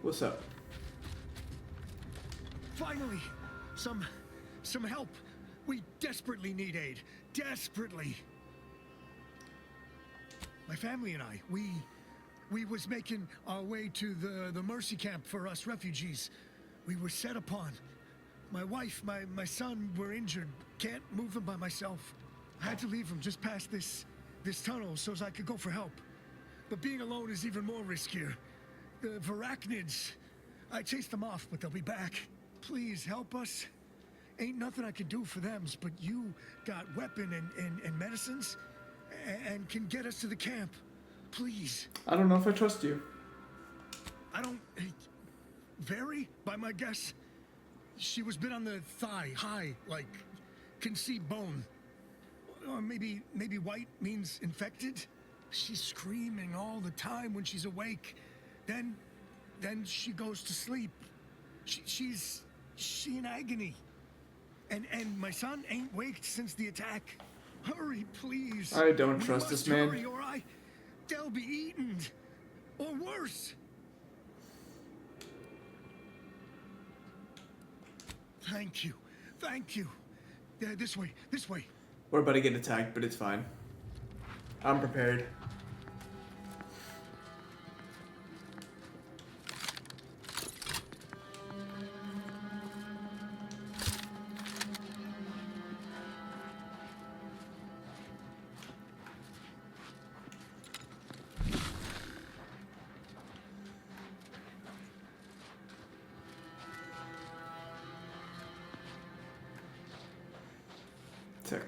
What's up? Finally, some help. We desperately need aid. Desperately. My family and I, we was making our way to the Mercy camp for us refugees. We were set upon. My wife, my son were injured. Can't move them by myself. I had to leave them just past this tunnel so as I could go for help. But being alone is even more riskier. The Varachnids, I chased them off, but they'll be back. Please help us. Ain't nothing I can do for them, but you got weapon and medicines and can get us to the camp. Please. I don't know if I trust you. I don't... Vary, by my guess. She was bit on the thigh, high, like, can see bone. Or maybe white means infected. She's screaming all the time when she's awake. Then she goes to sleep. She in agony. And my son ain't waked since the attack. Hurry, please. I don't trust this man. Hurry, or they'll be eaten. Or worse. Thank you. Thank you. This way. This way. We're about to get attacked, but it's fine. I'm prepared.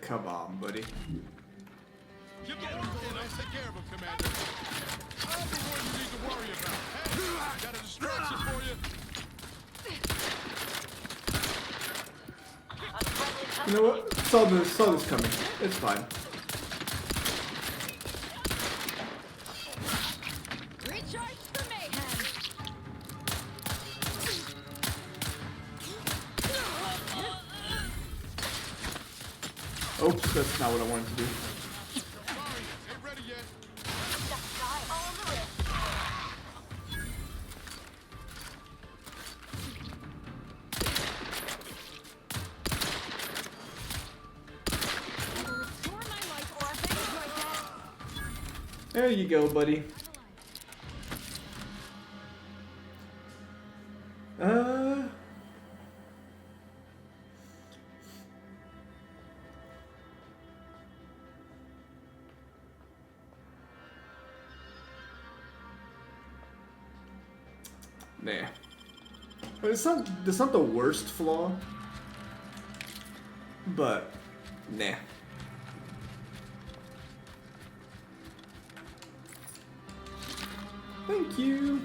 Come on, buddy. You go on, and I'll take care of him, Commander. I'm the one you need to worry about. Hey, got a distraction for you. You know what? Saw this coming. It's fine. Recharge for mayhem. Oops, that's not what I wanted to do. Sorry, ain't ready yet. There you go, buddy. Nah. But it's not the worst flaw. But nah. Thank you.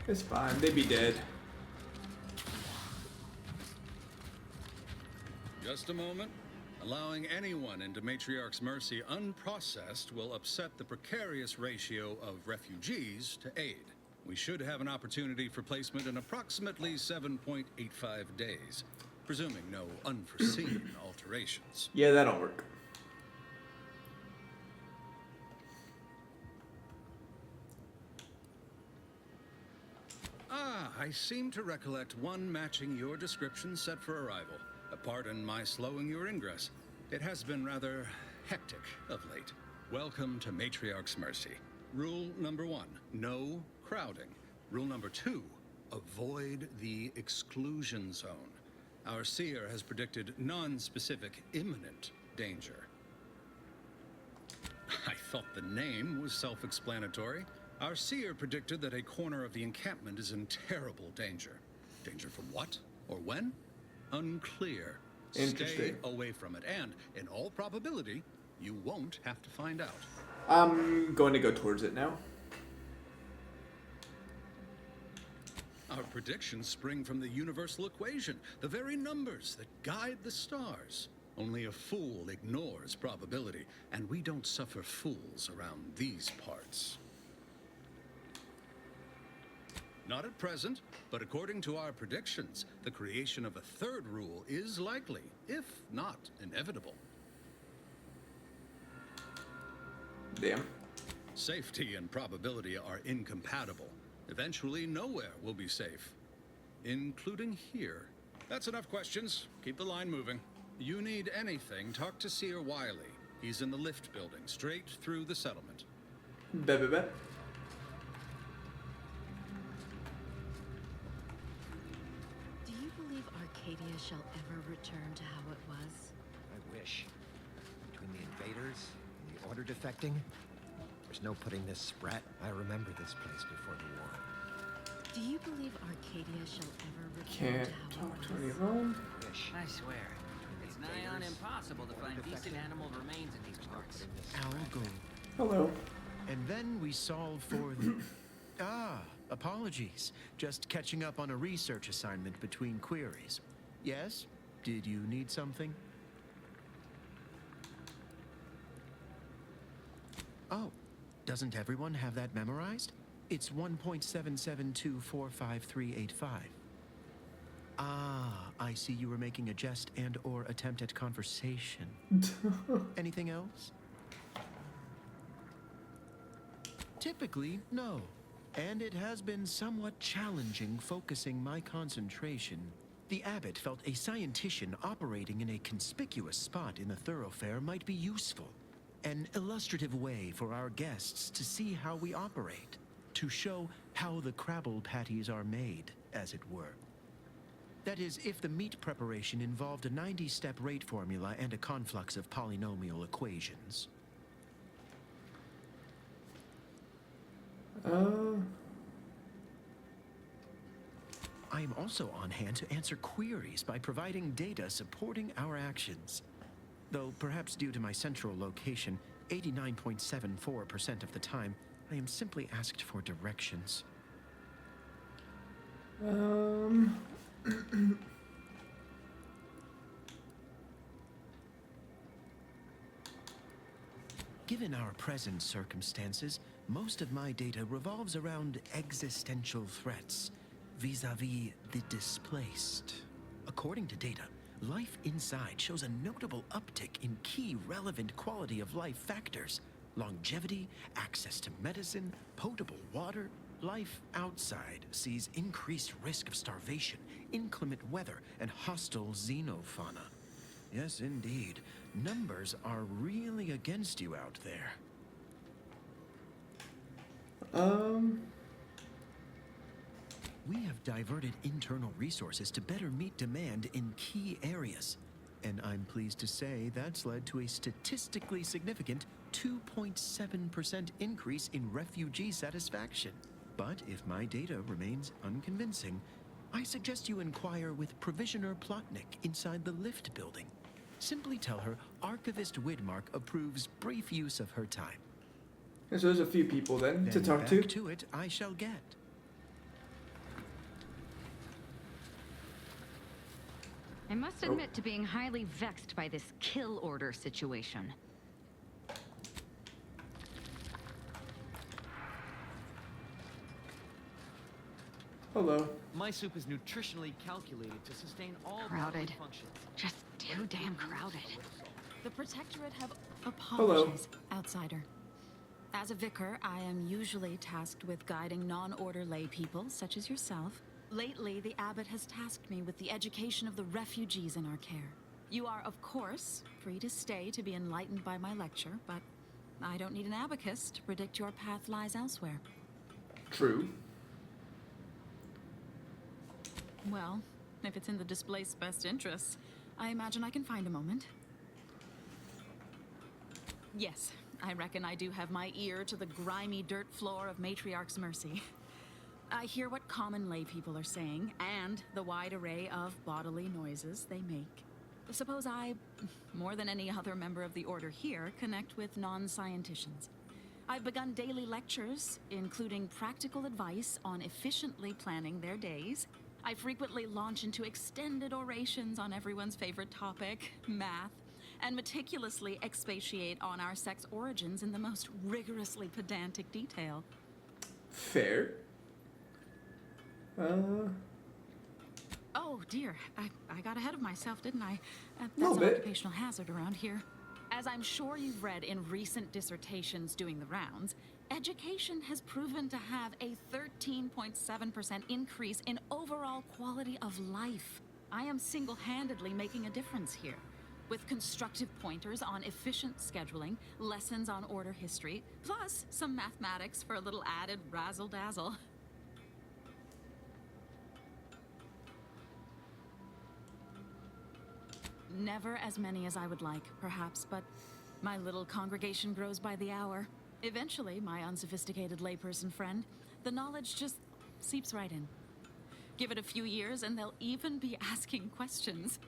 It's fine, they be dead. Just a moment. Allowing anyone into Matriarch's Mercy unprocessed will upset the precarious ratio of refugees to aid. We should have an opportunity for placement in approximately 7.85 days, presuming no unforeseen alterations. Yeah, that'll work. I seem to recollect one matching your description set for arrival. Pardon my slowing your ingress. It has been rather hectic of late. Welcome to Matriarch's Mercy. Rule number 1, no crowding. Rule number 2, avoid the exclusion zone. Our seer has predicted non-specific imminent danger. I thought the name was self-explanatory. Our seer predicted that a corner of the encampment is in terrible danger. Danger from what? Or when? Unclear. Stay away from it, and in all probability, you won't have to find out. I'm going to go towards it now. Our predictions spring from the universal equation, the very numbers that guide the stars. Only a fool ignores probability, and we don't suffer fools around these parts. Not at present, but according to our predictions, the creation of a third rule is likely, if not inevitable. Damn. Safety and probability are incompatible. Eventually, nowhere will be safe, including here. That's enough questions. Keep the line moving. You need anything, talk to Seer Wiley. He's in the lift building, straight through the settlement. Bet, bet, bet. Do you believe Arcadia shall ever return to how it was? I wish. Between the invaders and the order defecting, there's no putting this sprat. I remember this place before the war. Do you believe Arcadia shall ever return Can't to how talk it to was? anyone. Wish. I swear, it's nigh on impossible to find decent animal remains in these parts. Owl go. Hello. And then we solved for the... apologies. Just catching up on a research assignment between queries. Yes? Did you need something? Oh, doesn't everyone have that memorized? It's 1.77245385. Ah, I see you were making a jest and/or attempt at conversation. Anything else? Typically, no. And it has been somewhat challenging focusing my concentration. The abbot felt a scientician operating in a conspicuous spot in the thoroughfare might be useful. An illustrative way for our guests to see how we operate. To show how the Crabble patties are made, as it were. That is, if the meat preparation involved a 90-step rate formula and a conflux of polynomial equations. I am also on hand to answer queries by providing data supporting our actions. Though perhaps due to my central location, 89.74% of the time, I am simply asked for directions. Given our present circumstances, most of my data revolves around existential threats, vis-a-vis the displaced. According to data, life inside shows a notable uptick in key relevant quality of life factors. Longevity, access to medicine, potable water. Life outside sees increased risk of starvation, inclement weather, and hostile xenofauna. Yes, indeed. Numbers are really against you out there. We have diverted internal resources to better meet demand in key areas. And I'm pleased to say that's led to a statistically significant 2.7% increase in refugee satisfaction. But if my data remains unconvincing, I suggest you inquire with Provisioner Plotnik inside the lift building. Simply tell her Archivist Widmark approves brief use of her time. So there's a few people then to Then talk back to. to it I shall get. I must admit to being highly vexed by this kill order situation. Hello. My soup is nutritionally calculated to sustain all Crowded. bodily functions. Just too damn crowded. The Protectorate have Hello. apologies, outsider. As a vicar, I am usually tasked with guiding non-order lay people, such as yourself. Lately, the abbot has tasked me with the education of the refugees in our care. You are, of course, free to stay to be enlightened by my lecture, but I don't need an abacus to predict your path lies elsewhere. True. Well, if it's in the displaced's best interests, I imagine I can find a moment. Yes, I reckon I do have my ear to the grimy dirt floor of Matriarch's Mercy. I hear what common lay people are saying, and the wide array of bodily noises they make. Suppose I, more than any other member of the Order here, connect with non-scienticians. I've begun daily lectures, including practical advice on efficiently planning their days. I frequently launch into extended orations on everyone's favorite topic, math, and meticulously expatiate on our sex origins in the most rigorously pedantic detail. Fair. Oh dear, I got ahead of myself, didn't I? That's Little an bit. occupational hazard around here. As I'm sure you've read in recent dissertations doing the rounds, education has proven to have a 13.7% increase in overall quality of life. I am single-handedly making a difference here. With constructive pointers on efficient scheduling, lessons on order history, plus some mathematics for a little added razzle-dazzle. Never as many as I would like, perhaps, but my little congregation grows by the hour. Eventually, my unsophisticated layperson friend, the knowledge just seeps right in. Give it a few years and they'll even be asking questions.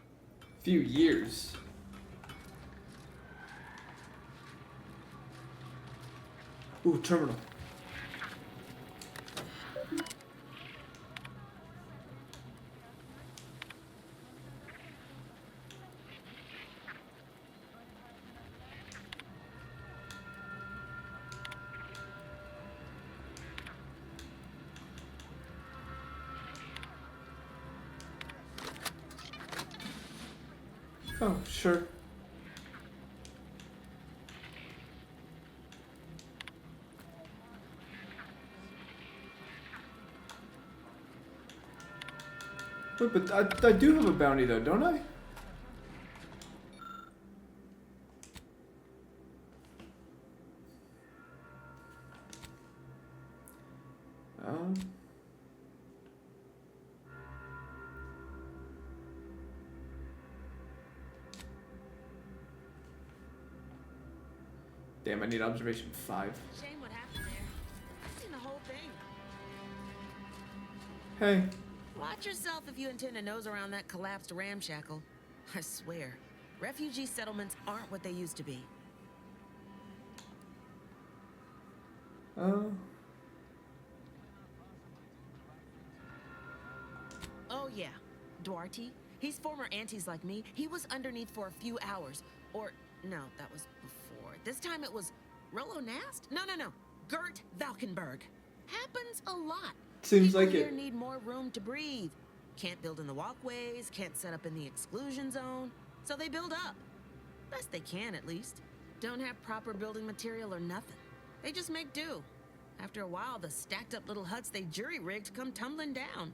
Few years. Ooh, terminal. Oh, sure. Wait, but I do have a bounty though, don't I? Damn, I need observation 5. Shame what happened there. I've seen the whole thing. Hey. Watch yourself if you intend to nose around that collapsed ramshackle. I swear, refugee settlements aren't what they used to be. Oh yeah, Duarte. He's former aunties like me. He was underneath for a few hours. Or, no, that was before. This time it was Rollo Nast? No. Gert Valkenberg. Happens a lot. Seems People like here it. need more room to breathe. Can't build in the walkways, can't set up in the exclusion zone. So they build up. Best they can, at least. Don't have proper building material or nothing. They just make do. After a while, the stacked up little huts they jury-rigged come tumbling down.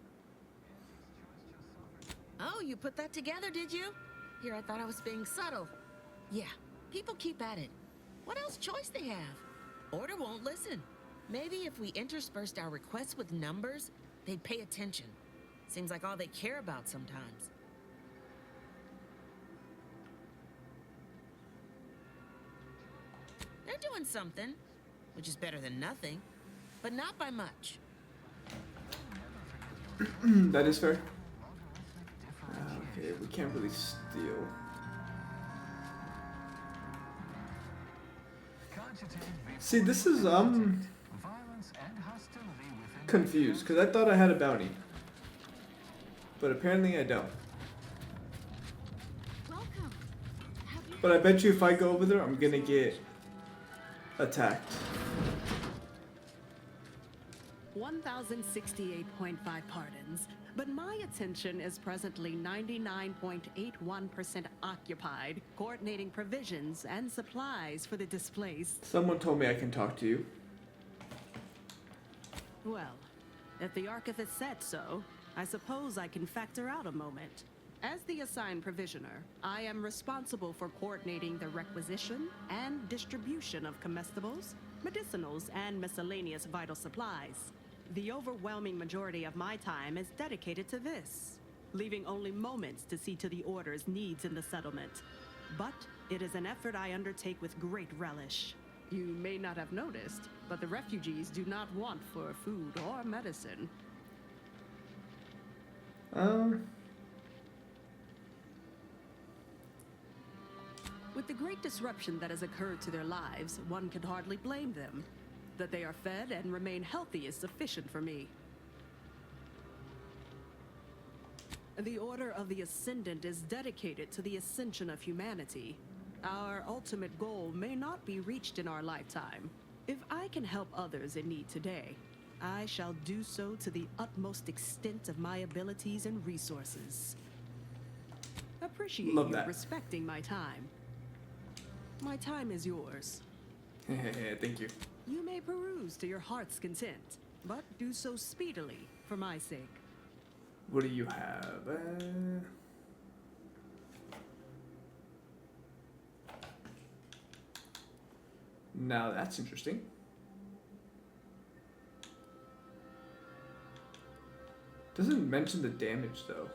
Oh, you put that together, did you? Here, I thought I was being subtle. Yeah, people keep at it. What else choice they have? Order won't listen. Maybe if we interspersed our requests with numbers, they'd pay attention. Seems like all they care about sometimes. They're doing something, which is better than nothing, but not by much. That is fair. Okay, we can't really steal. See, this is confused because I thought I had a bounty, but apparently I don't. Welcome. But I bet you if I go over there, I'm gonna get attacked. 1,068.5 pardons, but my attention is presently 99.81% occupied, coordinating provisions and supplies for the displaced. Someone told me I can talk to you. Well, if the archivist said so, I suppose I can factor out a moment. As the assigned provisioner, I am responsible for coordinating the requisition and distribution of comestibles, medicinals, and miscellaneous vital supplies. The overwhelming majority of my time is dedicated to this, leaving only moments to see to the Order's needs in the settlement. But it is an effort I undertake with great relish. You may not have noticed, but the refugees do not want for food or medicine. With the great disruption that has occurred to their lives, one can hardly blame them. That they are fed and remain healthy is sufficient for me. The Order of the Ascendant is dedicated to the ascension of humanity. Our ultimate goal may not be reached in our lifetime. If I can help others in need today, I shall do so to the utmost extent of my abilities and resources. Appreciate Love you that. respecting my time. My time is yours. Thank you. You may peruse to your heart's content, but do so speedily for my sake. What do you have? Now that's interesting. Doesn't mention the damage though.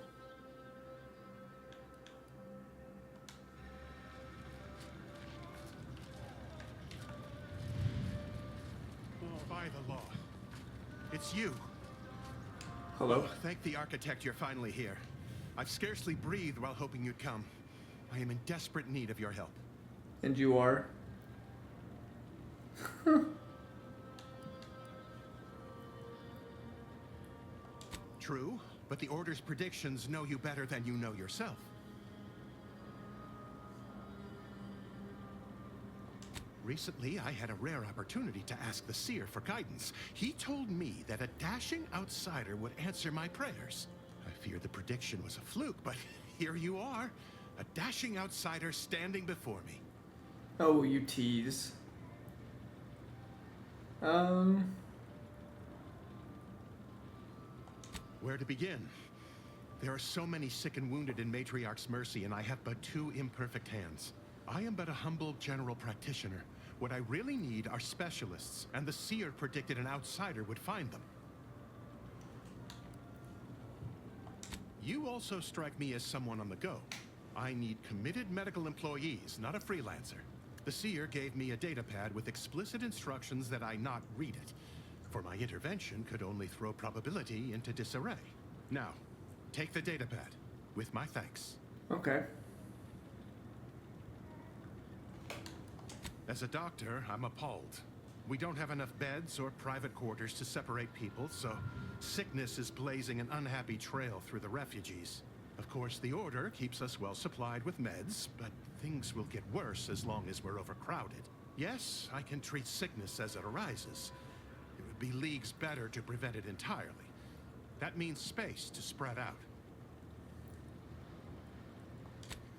By the law. It's you. Hello? Oh, thank the architect you're finally here. I've scarcely breathed while hoping you'd come. I am in desperate need of your help. And you are? True, but the Order's predictions know you better than you know yourself. Recently, I had a rare opportunity to ask the Seer for guidance. He told me that a dashing outsider would answer my prayers. I feared the prediction was a fluke, but here you are. A dashing outsider standing before me. Oh, you tease. Where to begin? There are so many sick and wounded in Matriarch's mercy, and I have but 2 imperfect hands. I am but a humble general practitioner. What I really need are specialists, and the Seer predicted an outsider would find them. You also strike me as someone on the go. I need committed medical employees, not a freelancer. The Seer gave me a datapad with explicit instructions that I not read it, for my intervention could only throw probability into disarray. Now, take the datapad, with my thanks. Okay. As a doctor, I'm appalled. We don't have enough beds or private quarters to separate people, so sickness is blazing an unhappy trail through the refugees. Of course, the Order keeps us well supplied with meds, but things will get worse as long as we're overcrowded. Yes, I can treat sickness as it arises. It would be leagues better to prevent it entirely. That means space to spread out.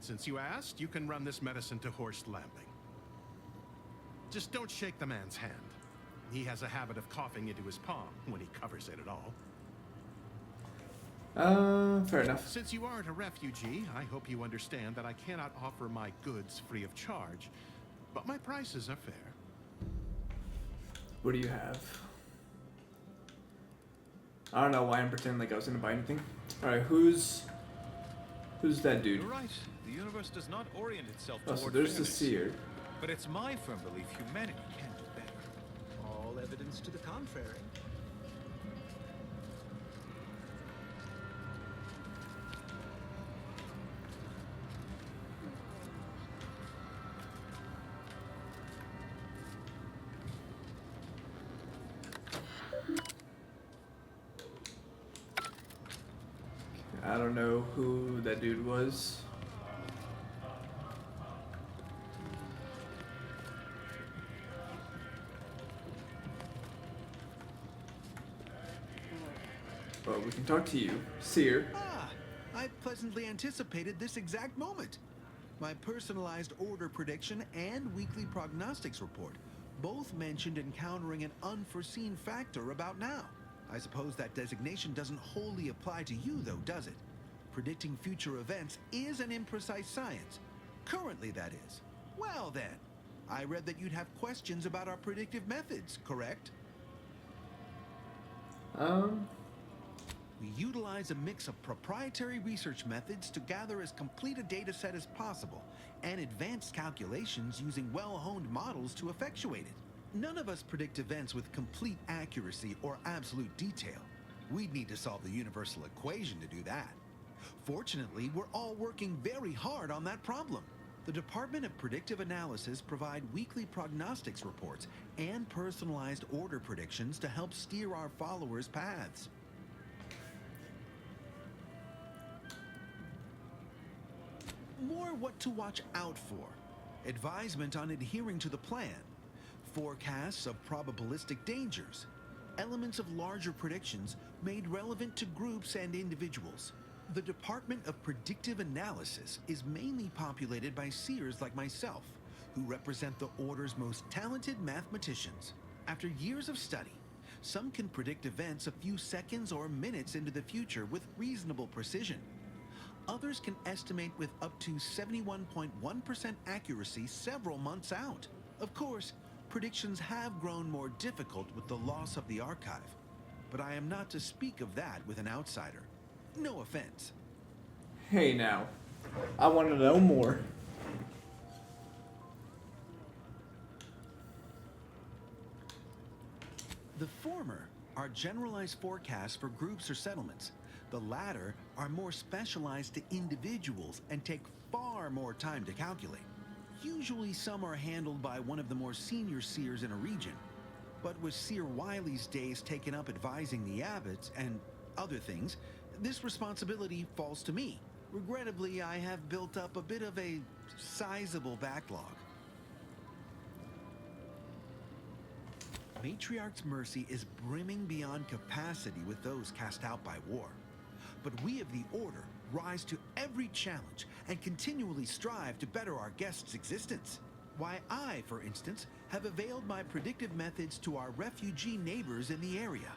Since you asked, you can run this medicine to Horst Lambing. Just don't shake the man's hand. He has a habit of coughing into his palm when he covers it at all. Fair enough. Since you aren't a refugee, I hope you understand that I cannot offer my goods free of charge, but my prices are fair. What do you have? I don't know why I'm pretending like I was gonna buy anything. Alright, who's that dude? You're right. The universe does not orient itself Oh, toward so there's the fairness. Seer. But it's my firm belief humanity can do better. All evidence to the contrary. I don't know who that dude was. Well, we can talk to you, Seer. Ah, I pleasantly anticipated this exact moment. My personalized order prediction and weekly prognostics report both mentioned encountering an unforeseen factor about now. I suppose that designation doesn't wholly apply to you, though, does it? Predicting future events is an imprecise science. Currently, that is. Well, then. I read that you'd have questions about our predictive methods, correct? We utilize a mix of proprietary research methods to gather as complete a data set as possible, and advanced calculations using well-honed models to effectuate it. None of us predict events with complete accuracy or absolute detail. We'd need to solve the universal equation to do that. Fortunately, we're all working very hard on that problem. The Department of Predictive Analysis provide weekly prognostics reports and personalized order predictions to help steer our followers' paths. More what to watch out for. Advisement on adhering to the plan. Forecasts of probabilistic dangers. Elements of larger predictions made relevant to groups and individuals. The Department of Predictive Analysis is mainly populated by seers like myself, who represent the Order's most talented mathematicians. After years of study, some can predict events a few seconds or minutes into the future with reasonable precision. Others can estimate with up to 71.1% accuracy several months out. Of course, predictions have grown more difficult with the loss of the archive, but I am not to speak of that with an outsider. No offense. Hey now, I want to know more. The former are generalized forecasts for groups or settlements. The latter are more specialized to individuals and take far more time to calculate. Usually some are handled by one of the more senior seers in a region. But with Seer Wiley's days taken up advising the abbots and other things, this responsibility falls to me. Regrettably, I have built up a bit of a sizable backlog. Matriarch's Mercy is brimming beyond capacity with those cast out by war. But we of the Order rise to every challenge and continually strive to better our guests' existence. Why, I, for instance, have availed my predictive methods to our refugee neighbors in the area.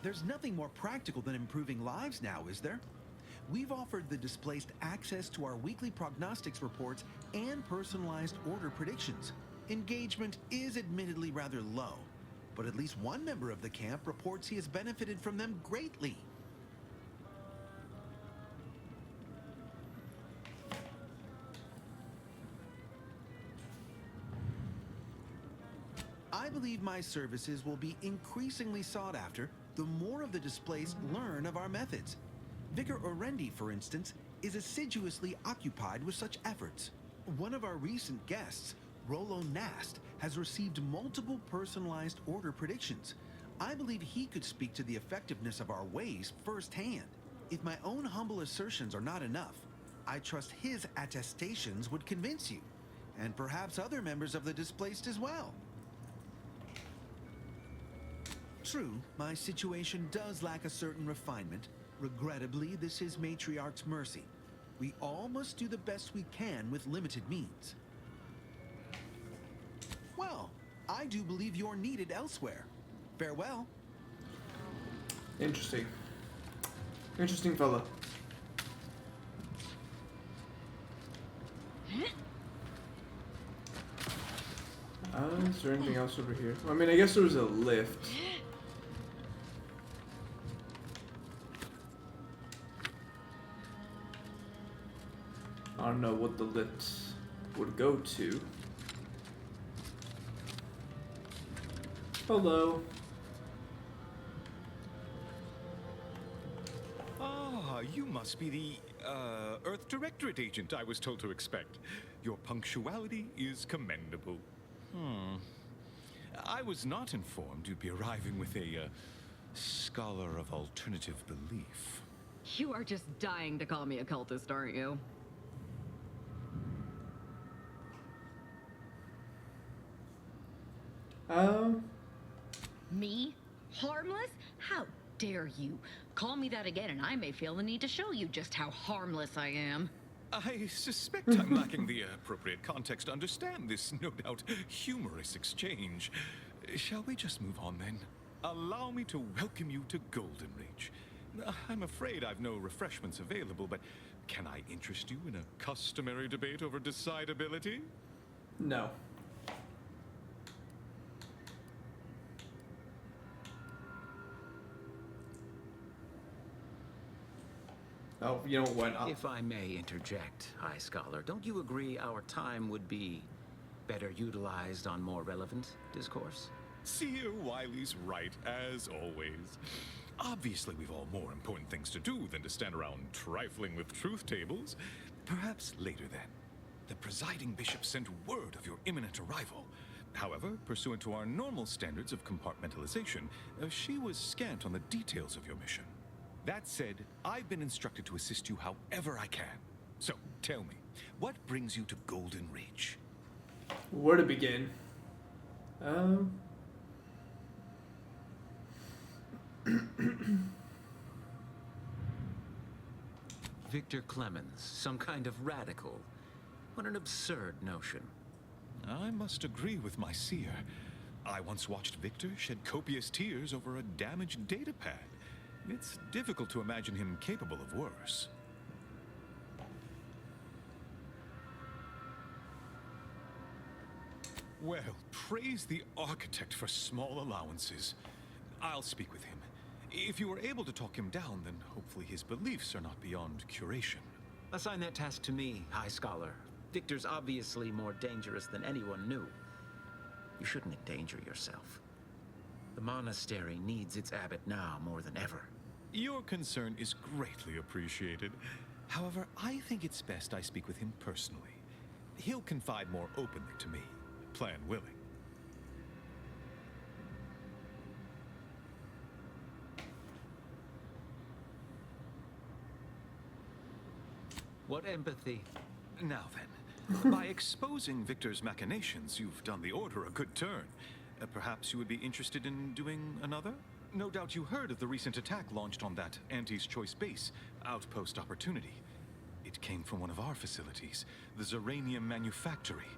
There's nothing more practical than improving lives now, is there? We've offered the displaced access to our weekly prognostics reports and personalized order predictions. Engagement is admittedly rather low, but at least one member of the camp reports he has benefited from them greatly. I believe my services will be increasingly sought after the more of the displaced learn of our methods. Vicar Orendi, for instance, is assiduously occupied with such efforts. One of our recent guests, Rollo Nast, has received multiple personalized order predictions. I believe he could speak to the effectiveness of our ways firsthand. If my own humble assertions are not enough, I trust his attestations would convince you, and perhaps other members of the displaced as well. True, my situation does lack a certain refinement. Regrettably, this is Matriarch's Mercy. We all must do the best we can with limited means. Well, I do believe you're needed elsewhere. Farewell. Interesting. Interesting fella. Is there anything else over here? I mean, I guess there was a lift. I don't know what the lift would go to. Hello. Ah, you must be the, Earth Directorate Agent I was told to expect. Your punctuality is commendable. I was not informed you'd be arriving with a, scholar of alternative belief. You are just dying to call me a cultist, aren't you? Me? Harmless? How dare you? Call me that again and I may feel the need to show you just how harmless I am. I suspect I'm lacking the appropriate context to understand this, no doubt, humorous exchange. Shall we just move on, then? Allow me to welcome you to Golden Reach. I'm afraid I've no refreshments available, but can I interest you in a customary debate over decidability? No. Oh, you know what? If I may interject, High Scholar, don't you agree our time would be better utilized on more relevant discourse? Seer Wiley's right, as always. Obviously, we've all more important things to do than to stand around trifling with truth tables. Perhaps later, then. The presiding bishop sent word of your imminent arrival. However, pursuant to our normal standards of compartmentalization, she was scant on the details of your mission. That said, I've been instructed to assist you however I can. So, tell me, what brings you to Golden Reach? Where to begin? Victor Clemens, some kind of radical. What an absurd notion. I must agree with my seer. I once watched Victor shed copious tears over a damaged datapad. It's difficult to imagine him capable of worse. Well, praise the architect for small allowances. I'll speak with him. If you are able to talk him down, then hopefully his beliefs are not beyond curation. Assign that task to me, High Scholar. Victor's obviously more dangerous than anyone knew. You shouldn't endanger yourself. The monastery needs its abbot now more than ever. Your concern is greatly appreciated. However, I think it's best I speak with him personally. He'll confide more openly to me, plan willing. What empathy? Now then, by exposing Victor's machinations, you've done the Order a good turn. Perhaps you would be interested in doing another? No doubt you heard of the recent attack launched on that Anti's Choice base, Outpost Opportunity. It came from one of our facilities, the Zeranium Manufactory.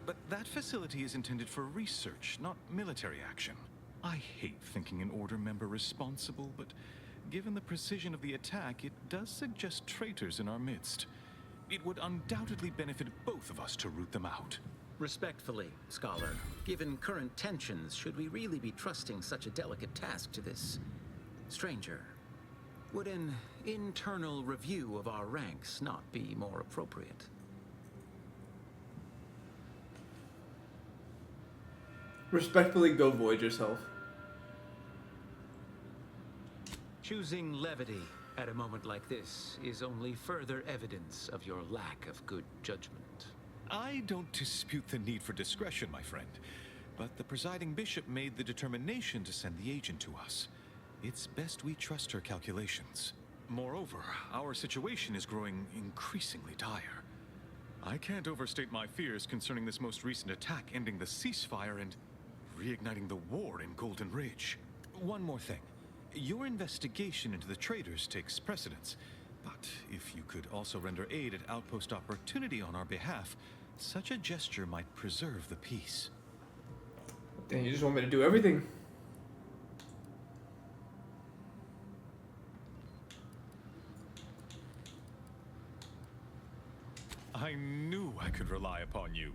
But that facility is intended for research, not military action. I hate thinking an Order member responsible, but given the precision of the attack, it does suggest traitors in our midst. It would undoubtedly benefit both of us to root them out. Respectfully, Scholar, given current tensions, should we really be trusting such a delicate task to this stranger? Would an internal review of our ranks not be more appropriate? Respectfully, go void yourself. Choosing levity at a moment like this is only further evidence of your lack of good judgment. I don't dispute the need for discretion, my friend, but the presiding bishop made the determination to send the agent to us. It's best we trust her calculations. Moreover, our situation is growing increasingly dire. I can't overstate my fears concerning this most recent attack ending the ceasefire and reigniting the war in Golden Ridge. One more thing. Your investigation into the traitors takes precedence, but if you could also render aid at Outpost Opportunity on our behalf, such a gesture might preserve the peace. Dang, you just want me to do everything. I knew I could rely upon you.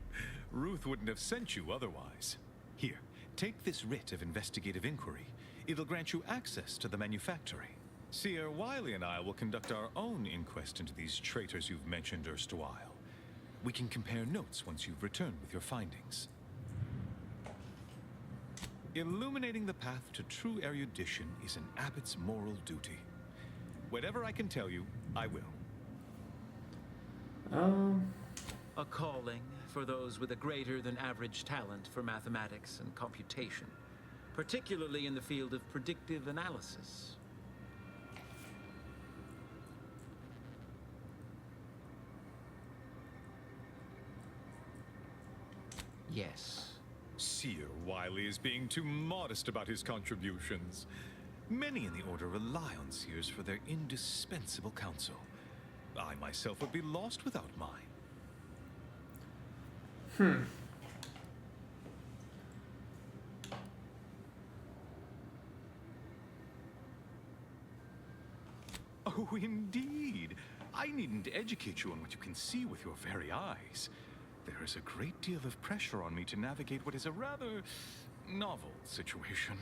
Ruth wouldn't have sent you otherwise. Here, take this writ of investigative inquiry. It'll grant you access to the manufactory. Seer Wiley and I will conduct our own inquest into these traitors you've mentioned erstwhile. We can compare notes once you've returned with your findings. Illuminating the path to true erudition is an abbot's moral duty. Whatever I can tell you, I will. A calling for those with a greater than average talent for mathematics and computation, particularly in the field of predictive analysis. Yes. Seer Wiley is being too modest about his contributions. Many in the Order rely on Seers for their indispensable counsel. I myself would be lost without mine. Oh, indeed. I needn't educate you on what you can see with your very eyes. There is a great deal of pressure on me to navigate what is a rather novel situation.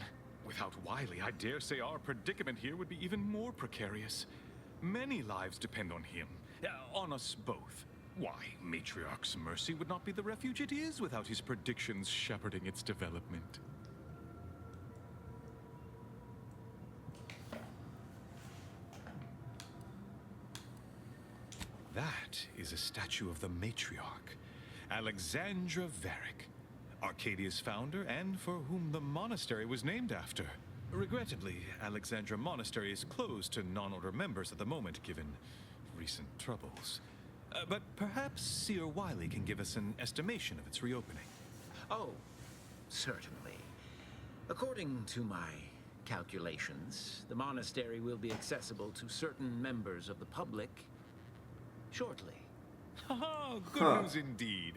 Without Wiley, I dare say our predicament here would be even more precarious. Many lives depend on him, on us both. Why, Matriarch's mercy would not be the refuge it is without his predictions shepherding its development. that is a statue of the matriarch, Alexandra Varick, Arcadia's founder and for whom the monastery was named after. Regrettably, Alexandra Monastery is closed to non-order members at the moment, given recent troubles. But perhaps Seer Wiley can give us an estimation of its reopening. Oh, certainly. According to my calculations, the monastery will be accessible to certain members of the public shortly. Haha, good news indeed.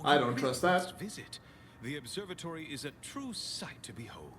I don't trust that. Must visit. The observatory is a true sight to behold.